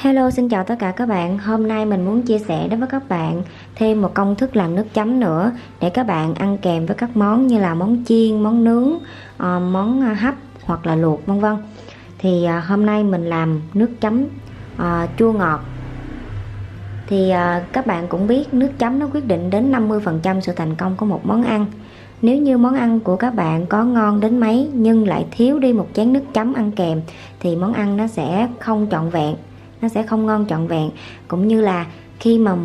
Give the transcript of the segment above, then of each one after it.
Hello, xin chào tất cả các bạn. Hôm nay mình muốn chia sẻ đến với các bạn thêm một công thức làm nước chấm nữa để các bạn ăn kèm với các món như là món chiên, món nướng, món hấp hoặc là luộc vân vân. Thì hôm nay mình làm nước chấm chua ngọt. Thì các bạn cũng biết nước chấm nó quyết định đến 50% sự thành công của một món ăn. Nếu như món ăn của các bạn có ngon đến mấy nhưng lại thiếu đi một chén nước chấm ăn kèm thì món ăn nó sẽ không trọn vẹn, nó sẽ không ngon trọn vẹn. Cũng như là khi mà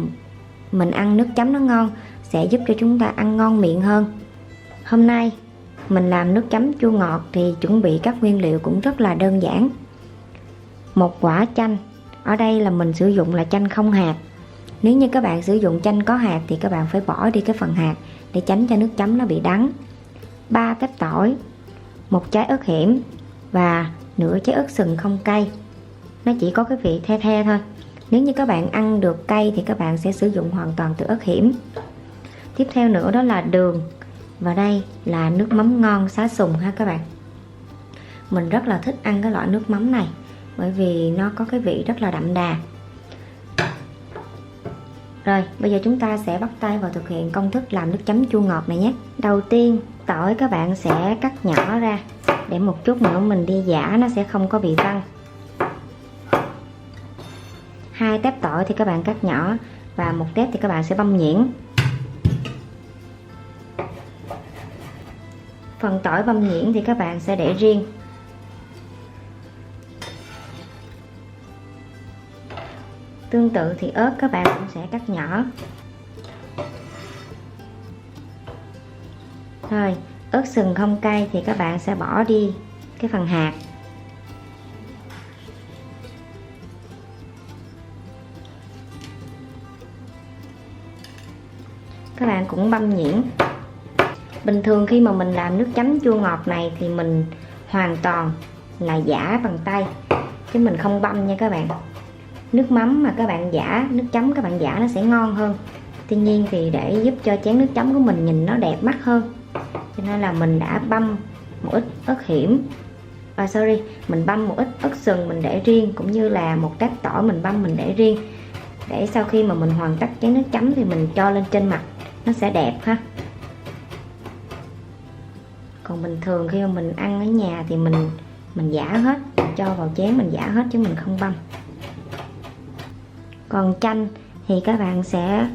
mình ăn nước chấm nó ngon sẽ giúp cho chúng ta ăn ngon miệng hơn. Hôm nay mình làm nước chấm chua ngọt thì chuẩn bị các nguyên liệu cũng rất là đơn giản. Một quả chanh, ở đây là mình sử dụng là chanh không hạt. Nếu như các bạn sử dụng chanh có hạt thì các bạn phải bỏ đi cái phần hạt để tránh cho nước chấm nó bị đắng. 3 tép tỏi, một trái ớt hiểm và nửa trái ớt sừng không cay. Nó chỉ có cái vị the the thôi. Nếu như các bạn ăn được cay thì các bạn sẽ sử dụng hoàn toàn từ ớt hiểm. Tiếp theo nữa đó là đường. Và đây là nước mắm ngon xá sùng ha các bạn. Mình rất là thích ăn cái loại nước mắm này bởi vì nó có cái vị rất là đậm đà. Rồi bây giờ chúng ta sẽ bắt tay vào thực hiện công thức làm nước chấm chua ngọt này nhé. Đầu tiên tỏi các bạn sẽ cắt nhỏ ra để một chút nữa mình đi giã nó sẽ không có bị văng. 2 tép tỏi thì các bạn cắt nhỏ và 1 tép thì các bạn sẽ băm nhuyễn. Phần tỏi băm nhuyễn thì các bạn sẽ để riêng. Tương tự thì ớt các bạn cũng sẽ cắt nhỏ. Rồi, ớt sừng không cay thì các bạn sẽ bỏ đi cái phần hạt. Các bạn cũng băm nhuyễn. Bình thường khi mà mình làm nước chấm chua ngọt này thì mình hoàn toàn là giã bằng tay chứ mình không băm nha các bạn. Nước mắm mà các bạn giã, nước chấm các bạn giã nó sẽ ngon hơn. Tuy nhiên thì để giúp cho chén nước chấm của mình nhìn nó đẹp mắt hơn cho nên là mình đã băm một ít ớt hiểm, mình băm một ít ớt sừng mình để riêng, cũng như là 1 tép tỏi mình băm mình để riêng, để sau khi mà mình hoàn tất chén nước chấm thì mình cho lên trên mặt nó sẽ đẹp ha. Còn bình thường khi mà mình ăn ở nhà thì mình giã hết, cho vào chén mình giã hết chứ mình không băm. Còn chanh thì các bạn sẽ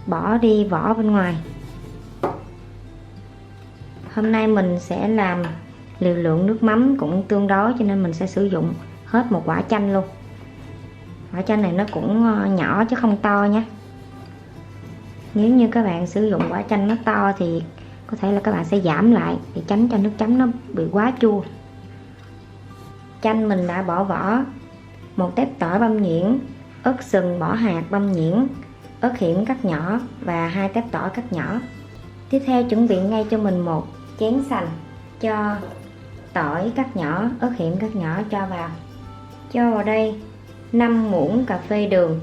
bỏ đi vỏ bên ngoài. Hôm nay mình sẽ làm liều lượng nước mắm cũng tương đối cho nên mình sẽ sử dụng hết một quả chanh luôn. Quả chanh này nó cũng nhỏ chứ không to nhé. Nếu như các bạn sử dụng quả chanh nó to thì có thể là các bạn sẽ giảm lại để tránh cho nước chấm nó bị quá chua. Chanh mình đã bỏ vỏ, 1 tép tỏi băm nhuyễn, ớt sừng bỏ hạt băm nhuyễn, ớt hiểm cắt nhỏ và 2 tép tỏi cắt nhỏ. Tiếp theo chuẩn bị ngay cho mình một chén sành, cho tỏi cắt nhỏ, ớt hiểm cắt nhỏ cho vào. Cho vào đây 5 muỗng cà phê đường.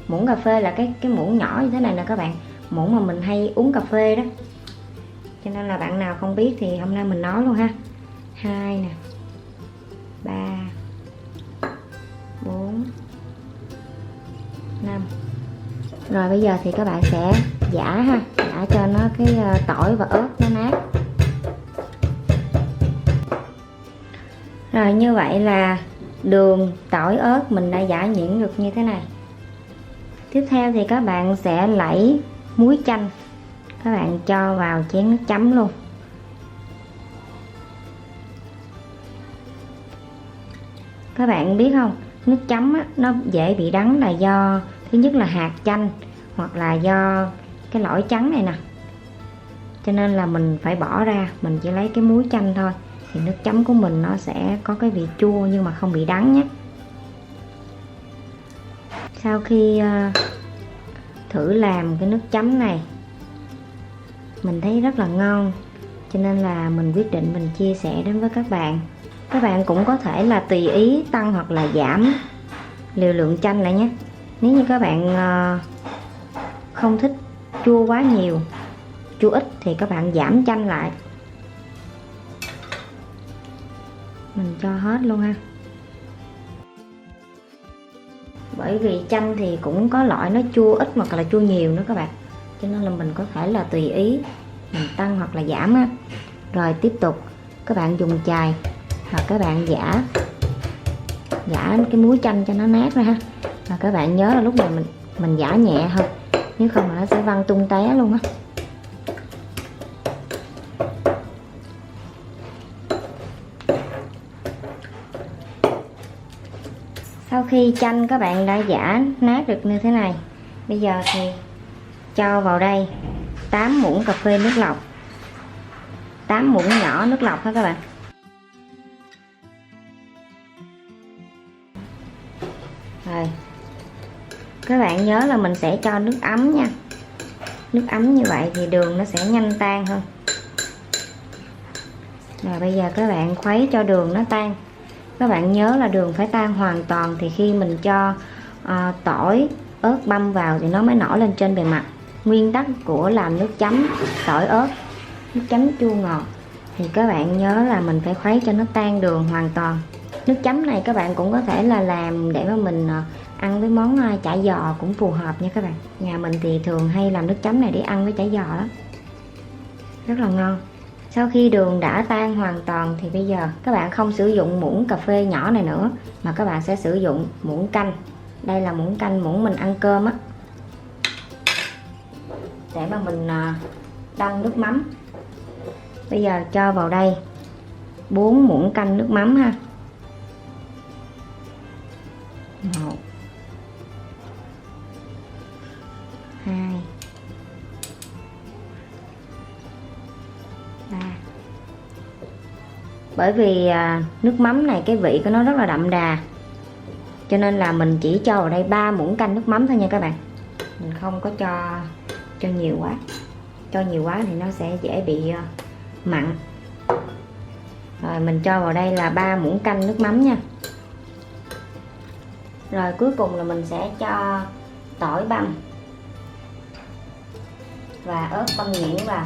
Muỗng cà phê là cái muỗng nhỏ như thế này nè các bạn, muỗng mà mình hay uống cà phê đó. Cho nên là bạn nào không biết thì hôm nay mình nói luôn ha. 2 nè, 3, 4, 5. Rồi bây giờ thì các bạn sẽ giã ha, giã cho nó cái tỏi và ớt nó nát. Rồi như vậy là đường, tỏi, ớt mình đã giã nhuyễn được như thế này. Tiếp theo thì các bạn sẽ lẩy muối chanh, các bạn cho vào chén nước chấm luôn. Các bạn biết không, nước chấm á, nó dễ bị đắng là do thứ nhất là hạt chanh hoặc là do cái lõi trắng này nè. Cho nên là mình phải bỏ ra, mình chỉ lấy cái muối chanh thôi thì nước chấm của mình nó sẽ có cái vị chua nhưng mà không bị đắng nhé. Sau khi thử làm cái nước chấm này mình thấy rất là ngon cho nên là mình quyết định mình chia sẻ đến với các bạn. Các bạn cũng có thể là tùy ý tăng hoặc là giảm liều lượng chanh lại nhé. Nếu như các bạn không thích chua quá nhiều, chua ít thì các bạn giảm chanh lại. Mình cho hết luôn ha. Bởi vì chanh thì cũng có loại nó chua ít hoặc là chua nhiều nữa các bạn, cho nên là mình có thể là tùy ý mình tăng hoặc là giảm á. Rồi tiếp tục các bạn dùng chài hoặc các bạn giã cái muối chanh cho nó nát ra ha. Và các bạn nhớ là lúc này mình giã nhẹ thôi, nếu không là nó sẽ văng tung té luôn á. Sau khi chanh các bạn đã giã nát được như thế này, bây giờ thì cho vào đây 8 muỗng cà phê nước lọc, 8 muỗng nhỏ nước lọc ha các bạn. Rồi các bạn nhớ là mình sẽ cho nước ấm nha, nước ấm như vậy thì đường nó sẽ nhanh tan hơn. Rồi bây giờ các bạn khuấy cho đường nó tan. Các bạn nhớ là đường phải tan hoàn toàn thì khi mình cho tỏi ớt băm vào thì nó mới nổi lên trên bề mặt. Nguyên tắc của làm nước chấm tỏi ớt, nước chấm chua ngọt thì các bạn nhớ là mình phải khuấy cho nó tan đường hoàn toàn. Nước chấm này các bạn cũng có thể là làm để mà mình ăn với món chả giò cũng phù hợp nha các bạn. Nhà mình thì thường hay làm nước chấm này để ăn với chả giò đó, rất là ngon. Sau khi đường đã tan hoàn toàn thì bây giờ các bạn không sử dụng muỗng cà phê nhỏ này nữa, mà các bạn sẽ sử dụng muỗng canh. Đây là muỗng canh, muỗng mình ăn cơm á, để mà mình đong nước mắm. Bây giờ cho vào đây 4 muỗng canh nước mắm ha. 1 2 3. Bởi vì nước mắm này cái vị của nó rất là đậm đà, cho nên là mình chỉ cho vào đây 3 muỗng canh nước mắm thôi nha các bạn. Mình không có cho nhiều quá, cho nhiều quá thì nó sẽ dễ bị mặn. Rồi mình cho vào đây là 3 muỗng canh nước mắm nha. Rồi cuối cùng là mình sẽ cho tỏi băm và ớt băm nhuyễn vào,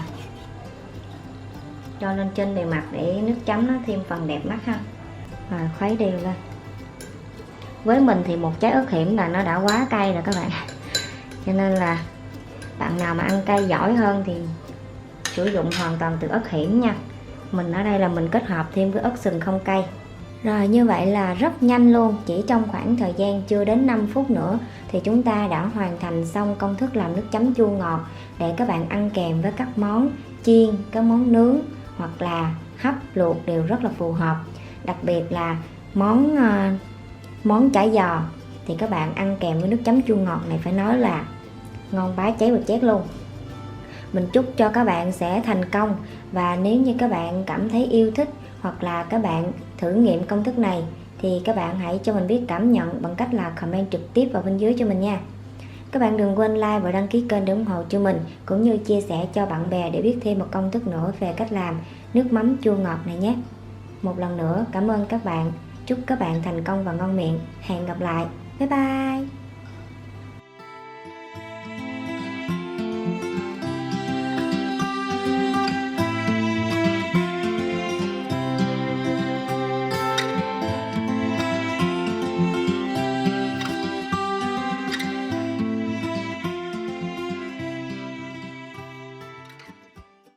cho lên trên bề mặt để nước chấm nó thêm phần đẹp mắt ha. Rồi khuấy đều lên. Với mình thì một trái ớt hiểm là nó đã quá cay rồi các bạn, cho nên là bạn nào mà ăn cay giỏi hơn thì sử dụng hoàn toàn từ ớt hiểm nha. Mình ở đây là mình kết hợp thêm với ớt sừng không cay. Rồi như vậy là rất nhanh luôn, chỉ trong khoảng thời gian chưa đến 5 phút nữa thì chúng ta đã hoàn thành xong công thức làm nước chấm chua ngọt để các bạn ăn kèm với các món chiên, các món nướng hoặc là hấp luộc đều rất là phù hợp. Đặc biệt là món chả giò thì các bạn ăn kèm với nước chấm chua ngọt này phải nói là ngon bá cháy bật chét luôn. Mình chúc cho các bạn sẽ thành công, và nếu như các bạn cảm thấy yêu thích hoặc là các bạn thử nghiệm công thức này thì các bạn hãy cho mình biết cảm nhận bằng cách là comment trực tiếp vào bên dưới cho mình nha. Các bạn đừng quên like và đăng ký kênh để ủng hộ cho mình, cũng như chia sẻ cho bạn bè để biết thêm một công thức nữa về cách làm nước mắm chua ngọt này nhé. Một lần nữa cảm ơn các bạn, chúc các bạn thành công và ngon miệng. Hẹn gặp lại, bye bye.